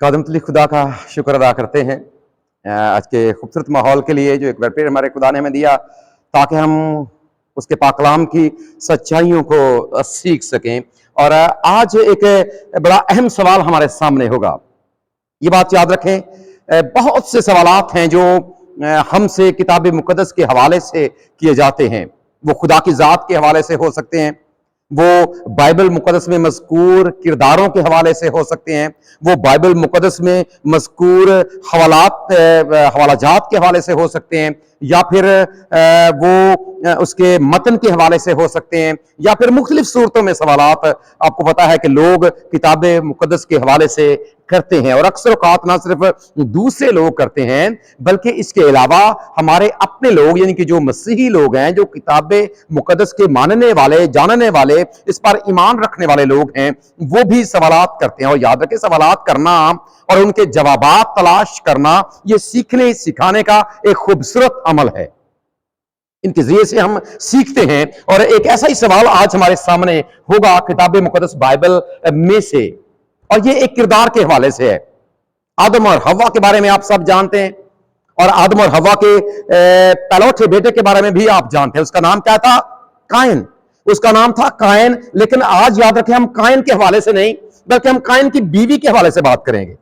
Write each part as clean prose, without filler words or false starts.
कादम तली खुदा का शुक्र अदा करते हैं आज के खूबसूरत माहौल के लिए जो एक बार फिर हमारे खुदा ने हमें दिया ताकि हम उसके पाकलाम की सच्चाइयों को सीख सकें। और आज एक बड़ा अहम सवाल हमारे सामने होगा। ये बात याद रखें, बहुत से सवालात हैं जो हमसे किताब मुकद्दस के हवाले से किए जाते हैं। वो खुदा की ज़ात के हवाले से हो सकते हैं, वो बाइबल मुकद्दस में मज़कूर किरदारों के हवाले से हो सकते हैं, वो बाइबल मुकद्दस में मज़कूर हवालाजात के हवाले से हो सकते हैं, या फिर वो उसके मतन के हवाले से हो सकते हैं, या फिर मुख्तलिफ सूरतों में सवालात आपको पता है कि लोग किताब मुकद्दस के हवाले से करते हैं। और अक्सर औक़ात ना सिर्फ दूसरे लोग करते हैं बल्कि इसके अलावा हमारे अपने लोग यानी कि जो मसीही लोग हैं, जो किताब मुकद्दस के मानने वाले, जानने वाले, इस पर ईमान रखने वाले लोग हैं, वो भी सवालात करते हैं। और याद रखें, सवालात करना और उनके जवाबात तलाश करना ये सीखने सिखाने का एक खूबसूरत अमल है। इनके जरिए से हम सीखते हैं। और एक ऐसा ही सवाल आज हमारे सामने होगा किताब मुकद्दस बाइबल में से, और ये एक किरदार के हवाले से है। आदम और हव्वा के बारे में आप सब जानते हैं, और आदम और हव्वा के पहलौठे बेटे के बारे में भी आप जानते हैं। उसका नाम क्या था? कायन। उसका नाम था कायन। लेकिन आज याद रखें, हम कायन के हवाले से नहीं बल्कि हम कायन की बीवी के हवाले से बात करेंगे।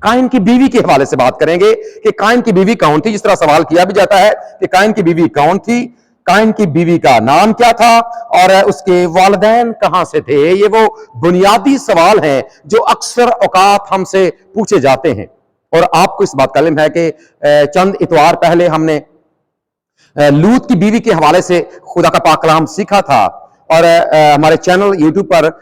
कायन की बीवी के हवाले से बात करेंगे कि कायन की बीवी कौन थी। जिस तरह सवाल किया भी जाता है कि कायन की बीवी कौन थी, कायन की बीवी का नाम क्या था, और उसके वालिदैन कहां से थे। ये वो बुनियादी सवाल हैं जो अक्सर औकात हमसे पूछे जाते हैं। और आपको इस बात का इल्म है कि चंद इतवार पहले हमने लूत की बीवी के हवाले से खुदा का पाक कलाम सीखा था। और हमारे चैनल यूट्यूब पर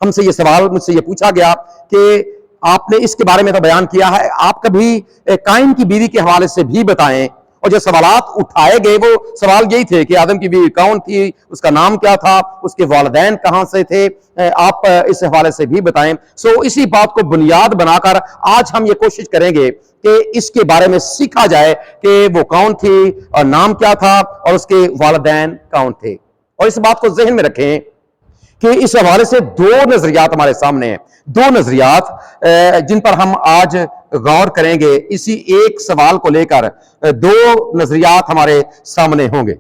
हमसे ये सवाल, मुझसे ये पूछा गया कि आपने इसके बारे में तो बयान किया है, आप कभी कायन की बीवी के हवाले से भी बताएं। और जो सवालात उठाए गए वो सवाल यही थे कि आदम की बीवी कौन थी, उसका नाम क्या था, उसके वालिदैन कहां से थे, आप इस हवाले से भी बताएं। सो इसी बात को बुनियाद बनाकर आज हम ये कोशिश करेंगे कि इसके बारे में सीखा जाए कि वो कौन थी और नाम क्या था और उसके वालिदैन कौन थे। और इस बात को ज़हन में रखें कि इस हवाले से दो नजरियात हमारे सामने हैं, दो नजरियात जिन पर हम आज गौर करेंगे। इसी एक सवाल को लेकर दो नजरियात हमारे सामने होंगे।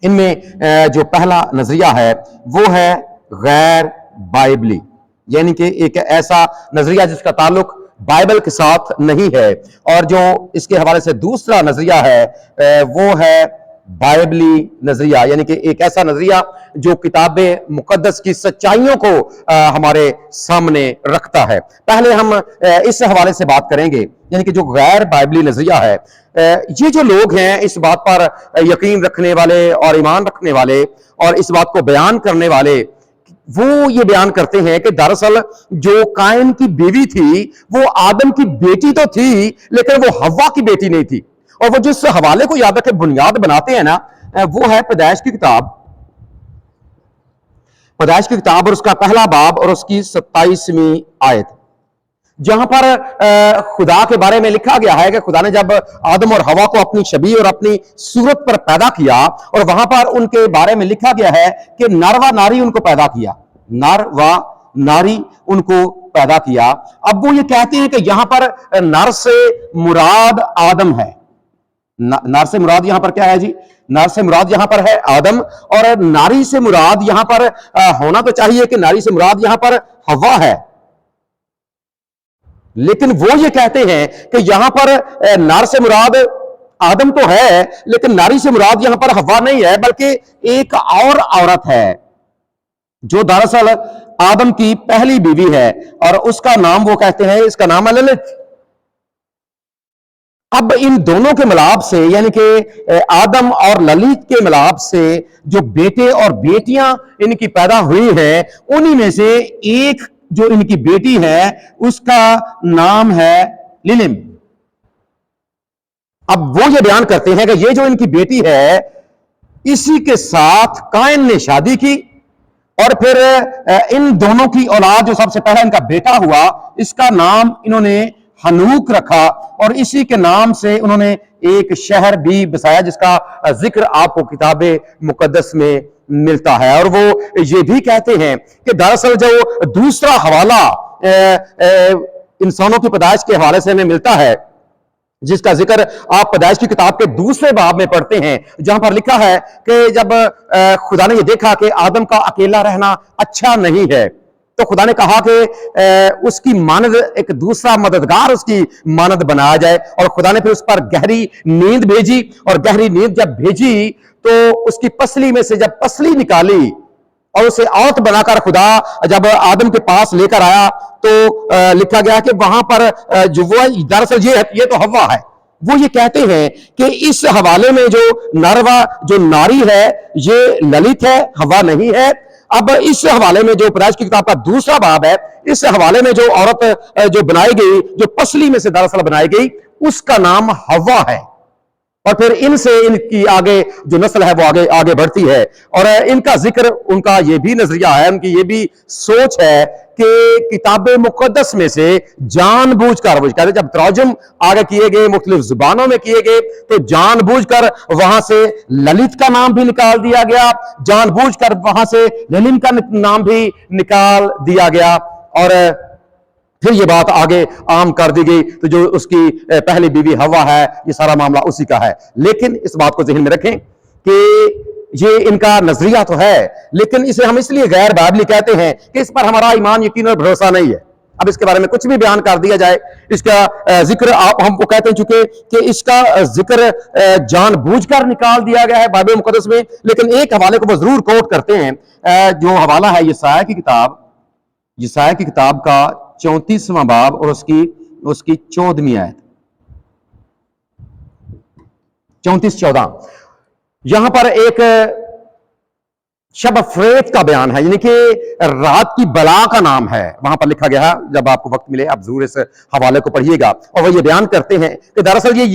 इनमें जो पहला नजरिया है वो है गैर बाइबली, यानी कि एक ऐसा नजरिया जिसका ताल्लुक बाइबल के साथ नहीं है। और जो इसके हवाले से दूसरा नजरिया है वो है बाइबली नजरिया, यानी कि एक ऐसा नजरिया जो किताब मुकद्दस की सच्चाइयों को हमारे सामने रखता है। पहले हम इस हवाले से बात करेंगे, यानी कि जो गैर बाइबली नजरिया है। ये जो लोग हैं, इस बात पर यकीन रखने वाले और ईमान रखने वाले और इस बात को बयान करने वाले, वो ये बयान करते हैं कि दरअसल जो कायन की बीवी थी वो आदम की बेटी तो थी, लेकिन वो हव्वा की बेटी नहीं थी। और वो जिस हवाले को याद रखे बुनियाद बनाते हैं ना, वो है पैदाइश की किताब, पैदाइश की किताब और उसका पहला बाब और उसकी 27वीं आयत, जहां पर खुदा के बारे में लिखा गया है कि खुदा ने जब आदम और हवा को अपनी शबीह और अपनी सूरत पर पैदा किया, और वहां पर उनके बारे में लिखा गया है कि नर व नारी उनको पैदा किया, नर व नारी उनको पैदा किया। अब वो ये कहते हैं कि यहां पर नर से मुराद आदम है। नर से मुराद यहां पर क्या है जी? नर से मुराद यहां पर है आदम, और नारी से मुराद यहां पर होना तो चाहिए कि नारी से मुराद यहां पर हव्वा है। लेकिन वो ये कहते हैं कि यहां पर नर से मुराद आदम तो है, लेकिन नारी से मुराद यहां पर हव्वा नहीं है, बल्कि एक और औरत है जो दरअसल आदम की पहली बीवी है, और उसका नाम वो कहते हैं, इसका नाम है ललित। अब इन दोनों के मिलाप से, यानी कि आदम और ललित के मिलाप से जो बेटे और बेटियां इनकी पैदा हुई हैं, उन्हीं में से एक जो इनकी बेटी है उसका नाम है लिलिम। अब वो ये बयान करते हैं कि ये जो इनकी बेटी है, इसी के साथ कायन ने शादी की, और फिर इन दोनों की औलाद जो सबसे पहला इनका बेटा हुआ, इसका नाम इन्होंने हनूक रखा, और इसी के नाम से उन्होंने एक शहर भी बसाया जिसका जिक्र आपको किताब मुकद्दस में मिलता है। और वो ये भी कहते हैं कि दरअसल जो दूसरा हवाला इंसानों की पैदाइश के हवाले से हमें मिलता है, जिसका जिक्र आप पैदाइश की किताब के दूसरे बाब में पढ़ते हैं, जहां पर लिखा है कि जब खुदा ने ये देखा कि आदम का अकेला रहना अच्छा नहीं है, तो खुदा ने कहा कि उसकी मानद एक दूसरा मददगार उसकी मानद बनाया जाए। और खुदा ने फिर उस पर गहरी नींद भेजी, और गहरी नींद जब भेजी तो उसकी पसली में से जब पसली निकाली और उसे औरत बनाकर खुदा जब आदम के पास लेकर आया, तो लिखा गया कि वहां पर जो वो दरअसल ये तो हव्वा है। वो ये कहते हैं कि इस हवाले में जो जो नारी है ये ललित है, हव्वा नहीं है। अब इस हवाले में जो पैदाइश की किताब का दूसरा बाब है, इस हवाले में जो औरत जो बनाई गई, जो पसली में से दरअसल बनाई गई, उसका नाम हव्वा है। और फिर इनसे इनकी आगे जो नस्ल है वो आगे बढ़ती है। और इनका जिक्र, उनका ये भी नजरिया है, उनकी ये भी सोच है कि किताब मुकद्दस में से जानबूझकर, वो कहते जब तर्जुम आगे किए गए, मुख्तलिफ जुबानों में किए गए, तो जानबूझकर वहां से ललित का नाम भी निकाल दिया गया, जानबूझकर वहां से ललिन का नाम भी निकाल दिया गया, और फिर ये बात आगे आम कर दी गई। तो जो उसकी पहली बीवी हवा है, ये सारा मामला उसी का है। लेकिन इस बात को ज़हन में रखें कि ये इनका नजरिया तो है, लेकिन इसे हम इसलिए गैर बाइबली कहते हैं कि इस पर हमारा ईमान, यकीन और भरोसा नहीं है। अब इसके बारे में कुछ भी बयान कर दिया जाए, इसका जिक्र आप हमको कहते हैं चुके कि इसका जिक्र जानबूझकर निकाल दिया गया है बाइबल मुकद्दस में। लेकिन एक हवाले को वो जरूर कोट करते हैं, जो हवाला है यशायाह की किताब का 34वां बाब और उसकी 14वीं आयत, 34-14। यहां पर एक शब अफरेत का बयान है, यानी कि रात की बला का नाम है, वहां पर लिखा गया है। जब आपको वक्त मिले आप जरूर इस हवाले को पढ़िएगा। और वो ये बयान करते हैं कि दरअसल ये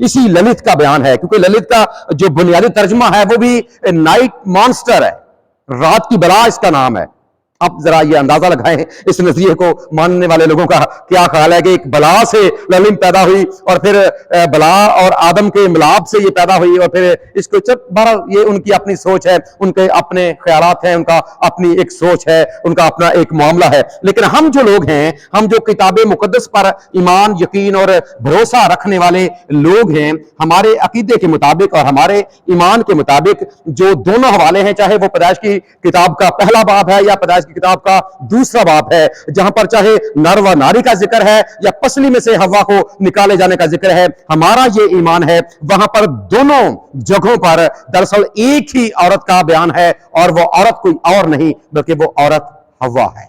इसी ललित का बयान है, क्योंकि ललित का जो बुनियादी तर्जमा है वो भी नाइट मॉन्स्टर है, रात की बला इसका नाम है। आप जरा ये अंदाजा लगाएं इस नजरिए को मानने वाले लोगों का क्या ख्याल है कि एक बला से ललिम पैदा हुई, और फिर बला और आदम के मिलाप से ये पैदा हुई, और फिर इसको बहरहाल ये उनकी अपनी सोच है, उनके अपने ख्यालात हैं, उनका अपनी एक सोच है, उनका अपना एक मामला है। लेकिन हम जो लोग हैं, हम जो किताब मुकद्दस पर ईमान, यकीन और भरोसा रखने वाले लोग हैं, हमारे अकीदे के मुताबिक और हमारे ईमान के मुताबिक जो दोनों हवाले हैं, चाहे वो पैदाइश की किताब का पहला बाब है या पैदाइश की किताब का दूसरा बाब है, जहां पर चाहे नर व नारी का जिक्र है या पसली में से हवा को निकाले जाने का जिक्र है, हमारा ये ईमान है, वहां पर दोनों जगहों पर दरअसल एक ही औरत का बयान है, और वो औरत कोई और नहीं बल्कि वो औरत हवा है।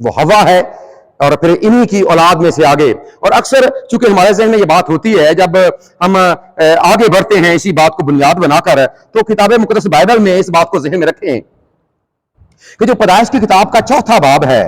वो हवा है, और फिर इन्हीं की औलाद में से आगे। और अक्सर चूंकि हमारे ज़हन में ये बात होती है, जब हम आगे बढ़ते हैं इसी बात को बुनियाद बनाकर, तो किताब मुकद्दस बाइबल में इस बात को ज़हन में रखें कि जो पैदाइश की किताब का चौथा बाब है,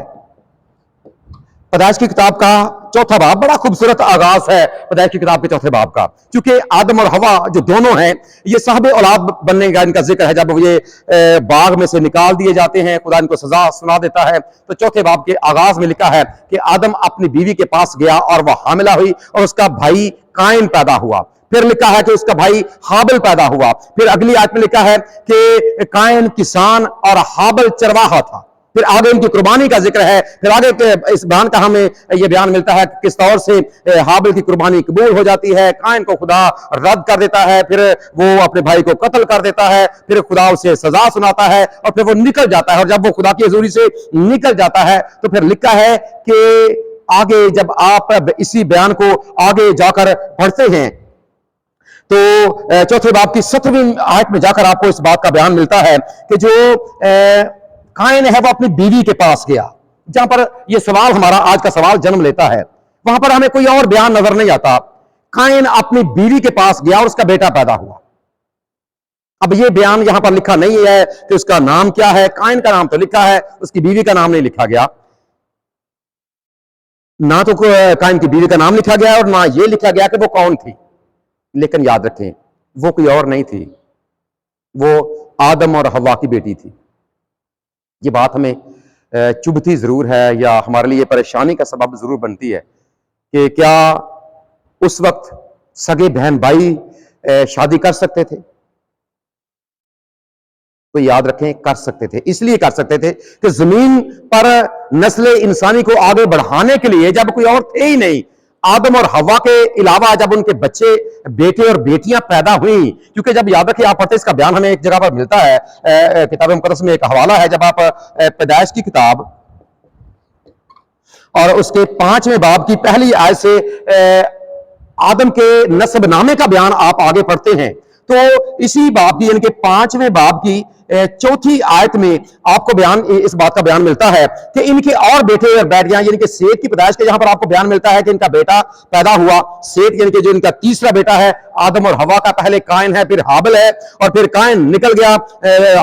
पैदाइश की किताब का चौथा बाब बड़ा खूबसूरत आगाज है पैदाइश की किताब के चौथे बाब का, क्योंकि आदम और हवा जो दोनों हैं, ये साहब औलाद बनने का इनका जिक्र है। जब ये बाग में से निकाल दिए जाते हैं, खुदा इनको सजा सुना देता है, तो चौथे बाब के आगाज में लिखा है कि आदम अपनी बीवी के पास गया और वह हामिला हुई, और उसका भाई काइन पैदा हुआ। फिर लिखा है कि उसका भाई हाबिल पैदा हुआ। फिर अगली आयत में लिखा है कि काइन किसान और हाबिल चरवाहा था। फिर आगे इनकी कुर्बानी का जिक्र है। फिर आगे के इस बयान का हमें यह बयान मिलता है कि किस तौर से हाबिल की कुर्बानी कबूल हो जाती है, काइन को खुदा रद्द कर देता है, फिर वो अपने भाई को कत्ल कर देता है, फिर खुदा उसे सजा सुनाता है, और फिर वो निकल जाता है। और जब वो खुदा की हजूरी से निकल जाता है, तो फिर लिखा है कि आगे जब आप इसी बयान को आगे जाकर पढ़ते हैं, तो चौथे बाब की 7वीं आयत में जाकर आपको इस बात का बयान मिलता है कि जो काइन है वो अपनी बीवी के पास गया। जहां पर यह सवाल, हमारा आज का सवाल जन्म लेता है, वहां पर हमें कोई और बयान नजर नहीं आता। काइन अपनी बीवी के पास गया और उसका बेटा पैदा हुआ। अब यह बयान यहां पर लिखा नहीं है कि उसका नाम क्या है। काइन का नाम तो लिखा है, उसकी बीवी का नाम नहीं लिखा गया। ना तो काइन की बीवी का नाम लिखा गया और ना यह लिखा गया कि वो कौन थी। लेकिन याद रखें, वो कोई और नहीं थी, वो आदम और हवा की बेटी थी। ये बात हमें चुभती जरूर है, या हमारे लिए परेशानी का सबब जरूर बनती है कि क्या उस वक्त सगे बहन भाई शादी कर सकते थे? तो याद रखें कर सकते थे, इसलिए कर सकते थे कि जमीन पर नस्ल इंसानी को आगे बढ़ाने के लिए जब कोई और थे ही नहीं, आदम और हवा के अलावा जब उनके बच्चे बेटे और बेटियां पैदा हुई, क्योंकि जब याद रखिए आप पढ़ते इसका बयान हमें एक जगह पर मिलता है, किताब मुकद्दस में एक हवाला है, जब आप पैदाइश की किताब और उसके 5वें बाब की पहली आयत से आदम के नस्ब नामे का बयान आप आगे पढ़ते हैं, तो इसी बाब की यानी कि 5वें बाब की चौथी आयत में आपको बयान इस बात का बयान मिलता है कि इनके और बेटे और बेटियां यानी कि सेत की पैदाइश के जहां पर आपको बयान मिलता है कि इनका बेटा पैदा हुआ, सेत यानी कि जो इनका तीसरा बेटा है आदम और हवा का, पहले कायन है फिर हाबिल है, और फिर कायन निकल गया,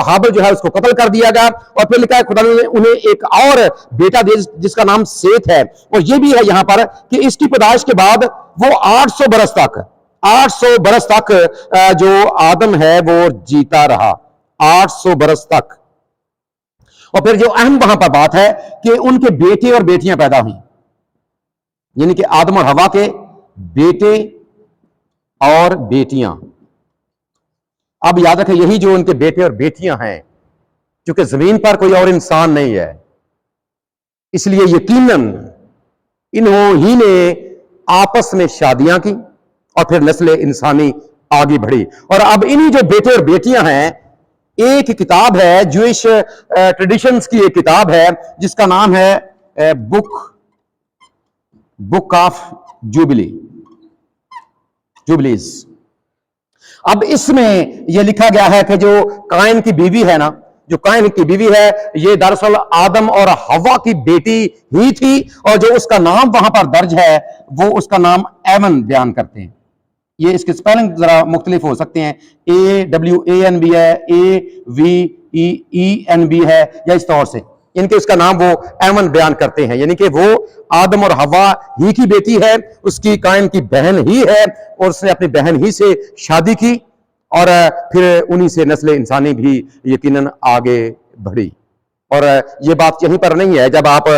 हाबिल जो है उसको कत्ल कर दिया गया, और फिर लिखा है खुदा ने उन्हें एक और बेटा दिया जिसका नाम सेत है। और ये भी है यहां पर कि इसकी पैदाइश के बाद वो 800 बरस तक जो आदम है वो जीता रहा, 800 बरस तक। और फिर जो अहम वहां पर बात है कि उनके बेटे और बेटियां पैदा हुई, यानी कि आदम और हवा के बेटे और बेटियां। अब याद रखें यही जो उनके बेटे और बेटियां हैं, क्योंकि जमीन पर कोई और इंसान नहीं है, इसलिए यकीनन इन्होंने ही ने आपस में शादियां की और फिर नस्ल इंसानी आगे बढ़ी। और अब इन्हीं जो बेटे और बेटियां हैं, एक किताब है ज्यूइश ट्रेडिशंस की, एक किताब है जिसका नाम है बुक ऑफ जुबलीज। अब इसमें यह लिखा गया है कि जो कायन की बीवी है ना, जो कायन की बीवी है, ये दरअसल आदम और हवा की बेटी ही थी, और जो उसका नाम वहां पर दर्ज है वो उसका नाम एवन बयान करते हैं। ये इसके स्पेलिंग जरा मुख्तलिफ हो सकते हैं, AWAN भी है, AVEEN भी है, या इस तौर से इनके उसका नाम वो एवन बयान करते हैं, यानी कि वो आदम और हवा ही की बेटी है, उसकी कायन की बहन ही है, और उसने अपनी बहन ही से शादी की, और फिर उन्हीं से नस्ल इंसानी भी यकीनन आगे बढ़ी। और ये बात यहीं पर नहीं है, जब आप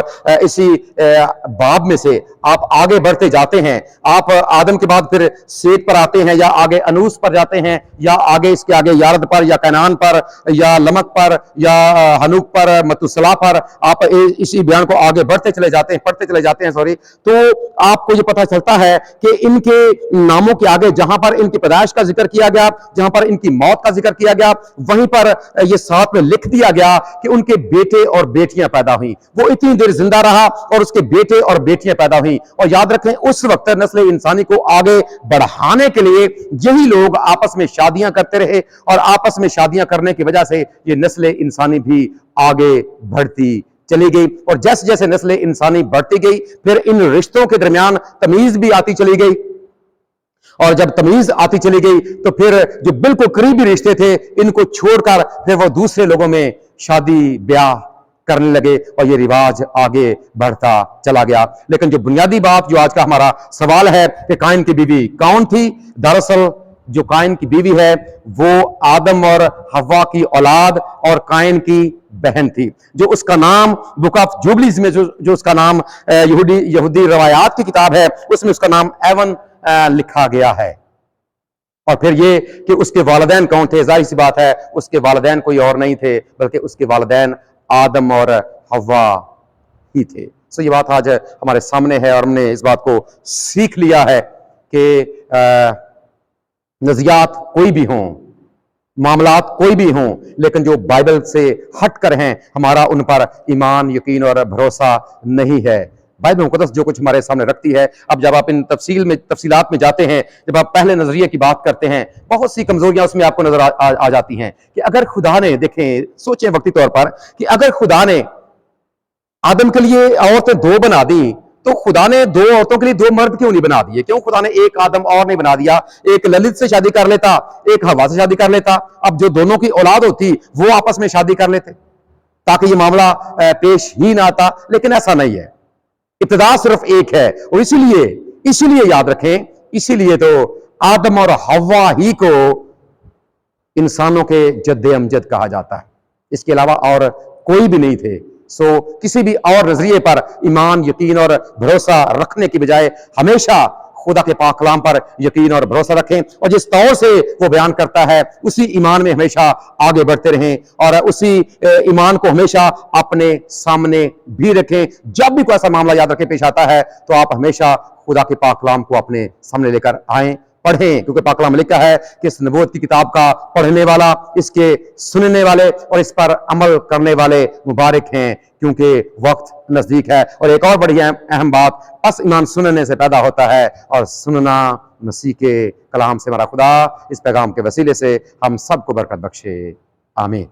इसी बाब में से आप आगे बढ़ते जाते हैं, आप आदम के बाद फिर सेत पर आते हैं, या आगे अनूस पर जाते हैं, या आगे इसके आगे यारद पर, या कनान पर, या लमक पर, या हनूक पर, मतुसला पर, आप इसी बयान को आगे बढ़ते चले जाते हैं, पढ़ते चले जाते हैं, तो आपको ये पता चलता है कि इनके नामों के आगे जहां पर इनकी पैदाइश का जिक्र किया गया, जहां पर इनकी मौत का जिक्र किया गया, वहीं पर यह साथ में लिख दिया गया कि उनके बेटे और बेटियां पैदा हुई। वो इतनी देर जिंदा रहा और उसके बेटे और बेटियां पैदा हुई। और याद रखें उस वक्त नस्ल इंसानी को आगे बढ़ाने के लिए यही लोग आपस में शादियां करते रहे, और आपस में शादियां करने की वजह से ये नस्ल इंसानी भी आगे बढ़ती चली गई। और जैसे जैसे नस्ल इंसानी बढ़ती गई, फिर इन रिश्तों के दरमियान तमीज भी आती चली गई, और जब तमीज आती चली गई तो फिर जो बिल्कुल करीबी रिश्ते थे इनको छोड़कर फिर वो दूसरे लोगों में शादी ब्याह करने लगे, और ये रिवाज आगे बढ़ता चला गया। लेकिन जो बुनियादी बात जो आज का हमारा सवाल है कि कायन की बीवी कौन थी, दरअसल जो कायन की बीवी है वो आदम और हवा की औलाद और कायन की बहन थी, जो उसका नाम बुक ऑफ जुबलीज में जो उसका नाम यहूदी रवायात की किताब है उसमें उसका नाम एवन लिखा गया है। और फिर ये कि उसके वालिदैन कौन थे, जाहिर सी बात है उसके वालिदैन कोई और नहीं थे बल्कि उसके वालिदैन आदम और हवा ही थे। सो ये बात आज हमारे सामने है, और हमने इस बात को सीख लिया है कि नज़रियात कोई भी हों, मामलात कोई भी हों, लेकिन जो बाइबल से हट कर हैं हमारा उन पर ईमान, यकीन और भरोसा नहीं है। बाइबल मुकद्दस जो कुछ हमारे सामने रखती है, अब जब आप इन तफसीलात में जाते हैं, जब आप पहले नजरिए की बात करते हैं, बहुत सी कमजोरियां उसमें आपको नजर आ जाती हैं कि अगर खुदा ने, देखें सोचें वक्ती तौर पर कि अगर खुदा ने आदम के लिए औरतें दो बना दी, तो खुदा ने दो औरतों के लिए दो मर्द क्यों नहीं बना दिए? क्यों खुदा ने एक आदम और नहीं बना दिया? एक ललित से शादी कर लेता, एक हवा से शादी कर लेता, अब जो दोनों की औलाद होती वो आपस में शादी कर लेते ताकि ये मामला पेश ही ना आता। लेकिन ऐसा नहीं है, इब्तिदा सिर्फ एक है, और इसीलिए याद रखें, इसीलिए तो आदम और हवा ही को इंसानों के जद्दे अमजद कहा जाता है, इसके अलावा और कोई भी नहीं थे। सो किसी भी और नजरिए पर ईमान, यकीन और भरोसा रखने की बजाय हमेशा खुदा के पाक कलाम पर यकीन और भरोसा रखें और जिस तौर से वो बयान करता है उसी ईमान में हमेशा आगे बढ़ते रहें और उसी ईमान को हमेशा अपने सामने भी रखें। जब भी कोई ऐसा मामला याद रखें पेश आता है तो आप हमेशा खुदा के पाक कलाम को अपने सामने लेकर आएं, पढ़ें, क्योंकि पाक कलाम में लिखा है कि इस नबूवत की किताब का पढ़ने वाला, इसके सुनने वाले और इस पर अमल करने वाले मुबारक हैं, क्योंकि वक्त नजदीक है। और एक और बड़ी अहम बात, बस ईमान सुनने से पैदा होता है और सुनना मसीह के कलाम से। हमारा खुदा इस पैगाम के वसीले से हम सबको बरकत बख्शे। आमीन।